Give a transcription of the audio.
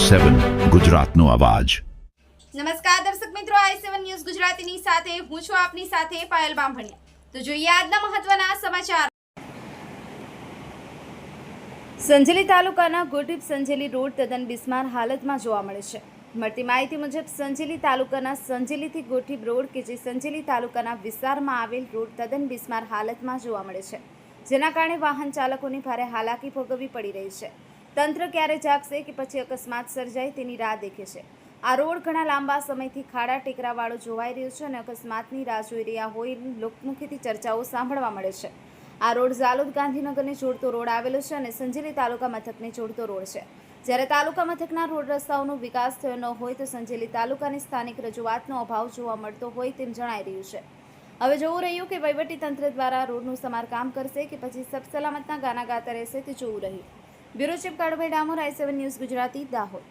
i7 ગુજરાતનો અવાજ। નમસ્કાર દર્શક મિત્રો, i7 ન્યૂઝ ગુજરાતીની સાથે હું છું આપની સાથે પાયલ બામભણિયા। તો જોઈએ આજના મહત્વના સમાચાર। સંજેલી તાલુકાના ગોઠીપ સંજેલી રોડ તદ્દન બિસ્માર હાલતમાં જોવા મળે છે। મળતી માહિતી મુજબ સંજેલી તાલુકાના સંજેલીથી ગોઠીપ રોડ કે જે સંજેલી તાલુકાના વિસ્તારમાં આવેલ રોડ તદ્દન બિસ્માર હાલતમાં જોવા મળે છે, જેના કારણે વાહન ચાલકોની ભારે હાલાકી ભોગવવી પડી રહી છે। તંત્ર ક્યારે જાગશે કે પછી અકસ્માત સર્જાય તેની રાહ દેખે છે। આ રોડ ઘણા લાંબા સમયથી ખાડા ટેકરાવાળો જોવાઈ રહ્યો છે અને અકસ્માતની રાહ જોઈ રહ્યા હોય લોકમુખીથી ચર્ચાઓ સાંભળવા મળે છે। આ રોડ ઝાલોદ ગાંધીનગરને જોડતો રોડ આવેલો છે અને સંજેલી તાલુકા મથકને જોડતો રોડ છે। જ્યારે તાલુકા મથકના રોડ રસ્તાઓનો વિકાસ થયો ન હોય તો સંજેલી તાલુકાની સ્થાનિક રજૂઆતનો અભાવ જોવા મળતો હોય તેમ જણાઈ રહ્યું છે। હવે જોવું રહ્યું કે વહીવટીતંત્ર દ્વારા રોડનું સમારકામ કરશે કે પછી સબ સલામતના ગાના ગાતા રહેશે તે જોવું રહ્યું। Bureau chief Kalubhai Damor, i7 news Gujarati, Dahod.